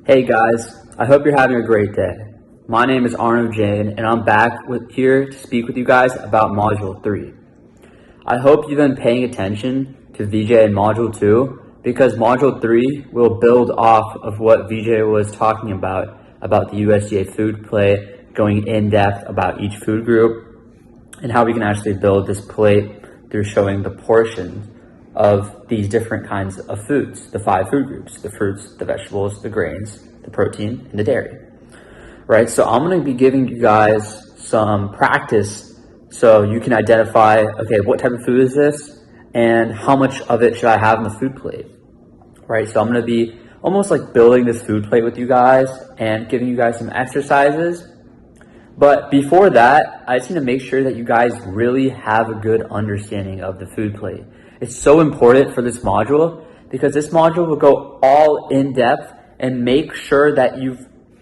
Hey guys, I hope you're having a great day. My name is Arnav Jain and I'm back here to speak with you guys about Module 3. I hope you've been paying attention to VJ in Module 2 because Module 3 will build off of what VJ was talking about the USDA food plate, going in depth about each food group and how we can actually build this plate through showing the portion of these different kinds of foods, the 5 food groups, the fruits, the vegetables, the grains, the protein, and the dairy, right? So I'm gonna be giving you guys some practice so you can identify, okay, what type of food is this and how much of it should I have on the food plate, right? So I'm gonna be almost like building this food plate with you guys and giving you guys some exercises. But before that, I just need to make sure that you guys really have a good understanding of the food plate. It's so important for this module because this module will go all in depth and make sure that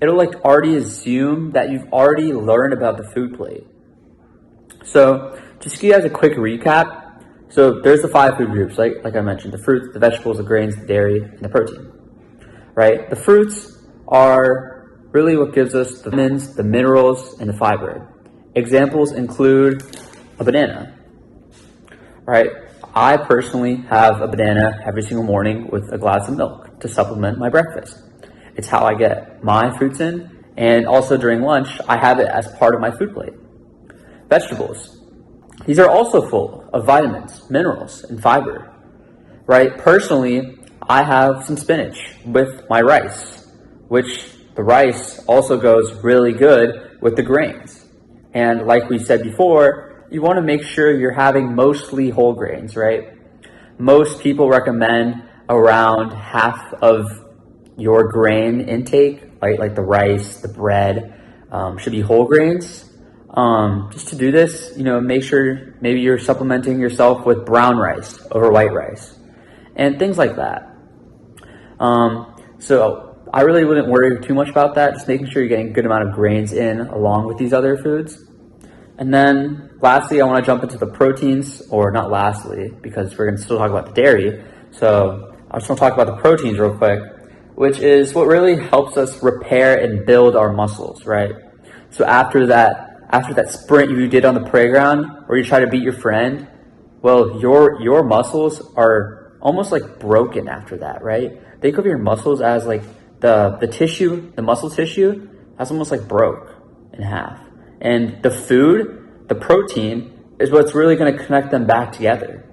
it'll like already assume that you've already learned about the food plate. So just to give you guys a quick recap. So there's the 5 food groups, like I mentioned, the fruits, the vegetables, the grains, the dairy, and the protein, right? The fruits are really what gives us the vitamins, the minerals, and the fiber. Examples include a banana, right? I personally have a banana every single morning with a glass of milk to supplement my breakfast. It's how I get my fruits in, and also during lunch, I have it as part of my food plate. Vegetables. These are also full of vitamins, minerals, and fiber, right? Personally, I have some spinach with my rice, which the rice also goes really good with the grains. And like we said before, you want to make sure you're having mostly whole grains, right? Most people recommend around half of your grain intake, right? Like the rice, the bread, should be whole grains. Just to do this, make sure maybe you're supplementing yourself with brown rice over white rice and things like that. So I really wouldn't worry too much about that. Just making sure you're getting a good amount of grains in along with these other foods. And then lastly, I want to jump into the proteins, or not lastly, because we're going to still talk about the dairy. So I just want to talk about the proteins real quick, which is what really helps us repair and build our muscles, right? So after that sprint you did on the playground, or you try to beat your friend, well, your muscles are almost like broken after that, right? Think of your muscles as like the tissue, the muscle tissue, that's almost like broke in half. And the food, the protein, is what's really going to connect them back together,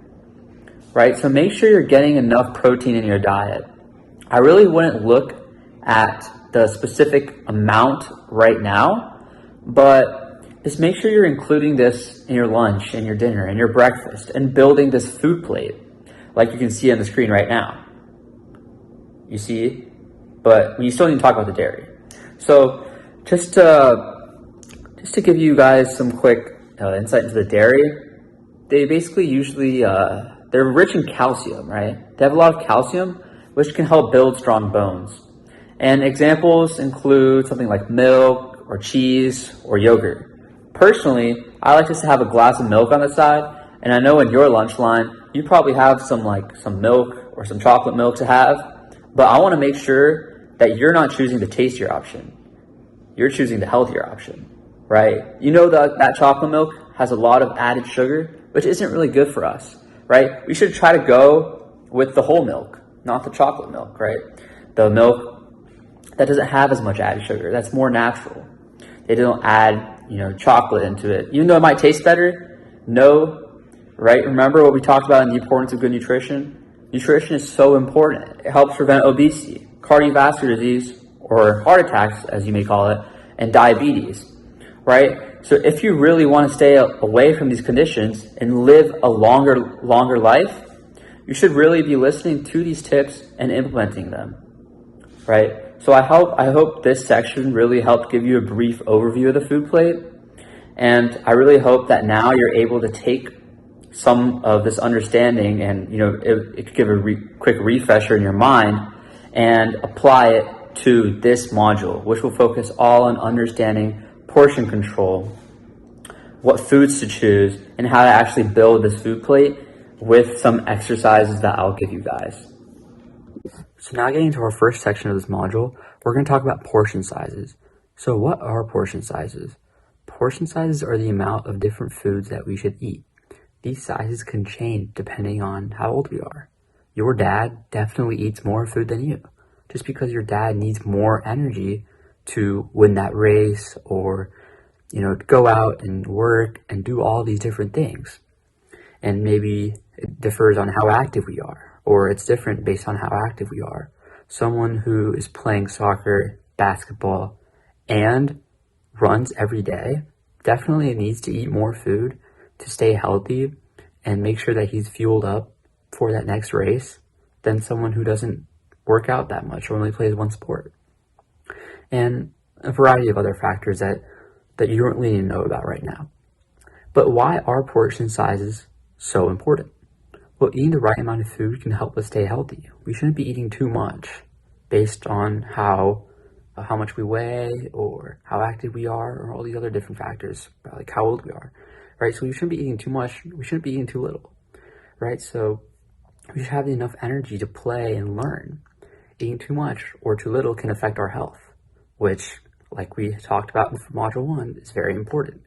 right? So make sure you're getting enough protein in your diet. I really wouldn't look at the specific amount right now, but just make sure you're including this in your lunch and your dinner and your breakfast and building this food plate like you can see on the screen right now. You see? But you still need to talk about the dairy. So just to give you guys some quick insight into the dairy, they basically usually, they're rich in calcium, right? They have a lot of calcium, which can help build strong bones. And examples include something like milk or cheese or yogurt. Personally, I like just to have a glass of milk on the side, and I know in your lunch line, you probably have some milk or some chocolate milk to have, but I want to make sure that you're not choosing the tastier option. You're choosing the healthier option. Right? You know that chocolate milk has a lot of added sugar, which isn't really good for us, right? We should try to go with the whole milk, not the chocolate milk, right? The milk that doesn't have as much added sugar, that's more natural. They don't add, chocolate into it. Even though it might taste better, no, right? Remember what we talked about in the importance of good nutrition? Nutrition is so important. It helps prevent obesity, cardiovascular disease, or heart attacks, as you may call it, and diabetes. Right? So if you really want to stay away from these conditions and live a longer life, you should really be listening to these tips and implementing them, right? So I hope this section really helped give you a brief overview of the food plate. And I really hope that now you're able to take some of this understanding and, it could give a quick refresher in your mind and apply it to this module, which will focus all on understanding portion control, what foods to choose, and how to actually build this food plate with some exercises that I'll give you guys. So now getting to our first section of this module, we're going to talk about portion sizes. So what are portion sizes? Portion sizes are the amount of different foods that we should eat. These sizes can change depending on how old we are. Your dad definitely eats more food than you. Just because your dad needs more energy to win that race or, go out and work and do all these different things. And maybe it differs on how active we are, or it's different based on how active we are. Someone who is playing soccer, basketball, and runs every day definitely needs to eat more food to stay healthy and make sure that he's fueled up for that next race than someone who doesn't work out that much or only plays one sport. And a variety of other factors that you don't really need to know about right now. But why are portion sizes so important? Well, eating the right amount of food can help us stay healthy. We shouldn't be eating too much based on how much we weigh or how active we are or all these other different factors, like how old we are, right? So we shouldn't be eating too much. We shouldn't be eating too little, right? So we should have enough energy to play and learn. Eating too much or too little can affect our health, which, like we talked about in Module 1, is very important.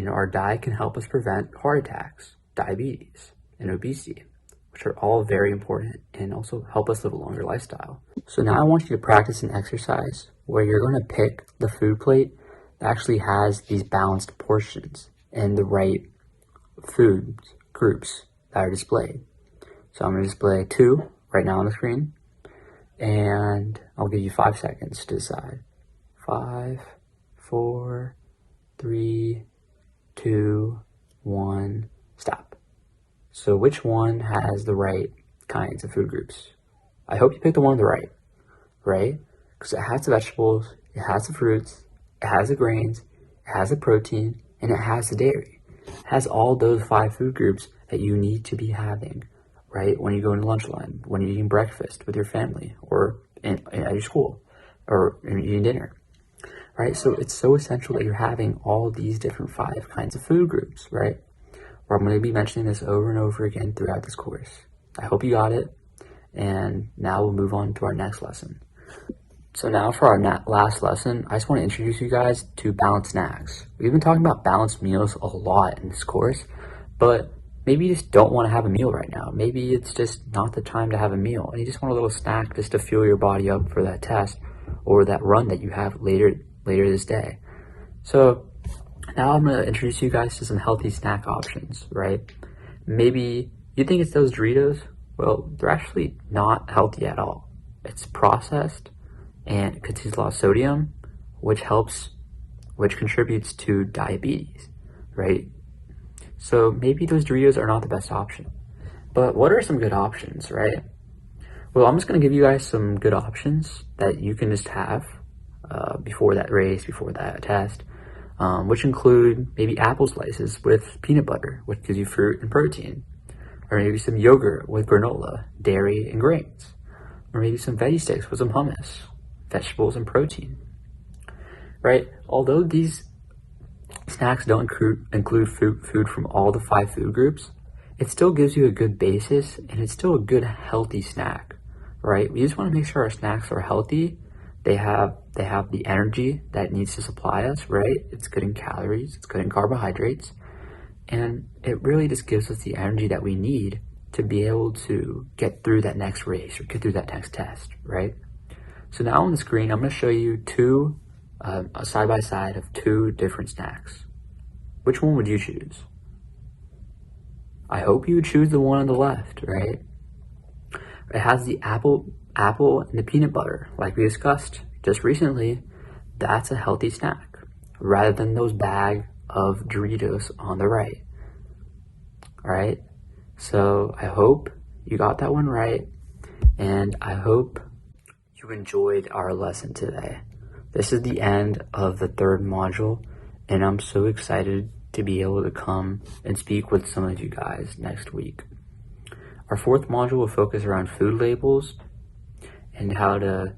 Our diet can help us prevent heart attacks, diabetes, and obesity, which are all very important and also help us live a longer lifestyle. So now I want you to practice an exercise where you're going to pick the food plate that actually has these balanced portions and the right food groups that are displayed. So I'm going to display 2 right now on the screen, and I'll give you 5 seconds to decide. 5, 4, 3, 2, 1, stop. So which one has the right kinds of food groups? I hope you picked the one on the right? Because it has the vegetables, it has the fruits, it has the grains, it has the protein, and it has the dairy. It has all those 5 food groups that you need to be having, right? When you go into lunch line, when you're eating breakfast with your family, or at your school, or eating dinner, right? So it's so essential that you're having all these different 5 kinds of food groups, right? Where I'm going to be mentioning this over and over again throughout this course. I hope you got it. And now we'll move on to our next lesson. So now for our last lesson, I just want to introduce you guys to balanced snacks. We've been talking about balanced meals a lot in this course, but maybe you just don't want to have a meal right now. Maybe it's just not the time to have a meal, and you just want a little snack just to fuel your body up for that test or that run that you have later this day. So now I'm going to introduce you guys to some healthy snack options, right? Maybe you think it's those Doritos. Well, they're actually not healthy at all. It's processed and it contains a lot of sodium, which contributes to diabetes, right? So maybe those Doritos are not the best option. But what are some good options, right? Well, I'm just going to give you guys some good options that you can just have before that race, before that test, which include maybe apple slices with peanut butter, which gives you fruit and protein, or maybe some yogurt with granola, dairy, and grains, or maybe some veggie sticks with some hummus, vegetables, and protein, right? Although these snacks don't include food from all the 5 food groups, it still gives you a good basis, and it's still a good healthy snack, right? We just want to make sure our snacks are healthy. They have the energy that needs to supply us, right? It's good in calories, it's good in carbohydrates, and it really just gives us the energy that we need to be able to get through that next race or get through that next test, right? So now on the screen, I'm going to show you a side by side of 2 different snacks. Which one would you choose? I hope you would choose the one on the left, right? It has the apple and the peanut butter, like we discussed just recently. That's a healthy snack, rather than those bag of Doritos on the right. All right? So I hope you got that one right, and I hope you enjoyed our lesson today. This is the end of the 3rd module, and I'm so excited to be able to come and speak with some of you guys next week. Our 4th module will focus around food labels and how to,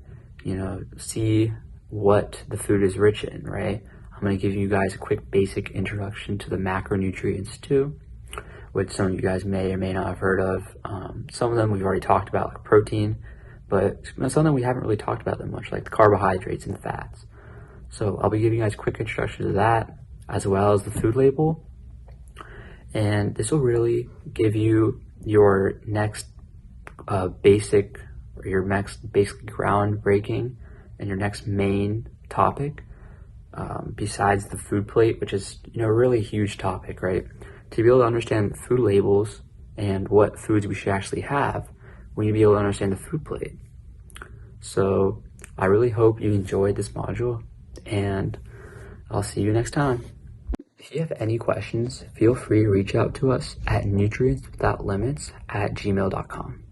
see what the food is rich in, right? I'm going to give you guys a quick basic introduction to the macronutrients too, which some of you guys may or may not have heard of. Some of them we've already talked about, like protein, but it's something we haven't really talked about that much, like the carbohydrates and fats. So I'll be giving you guys quick introductions to that, as well as the food label. And this will really give you your next basic groundbreaking and your next main topic, besides the food plate, which is, a really huge topic, right? To be able to understand food labels and what foods we should actually have, we need to be able to understand the food plate. So I really hope you enjoyed this module, and I'll see you next time. If you have any questions, feel free to reach out to us at nutrientswithoutlimits@gmail.com.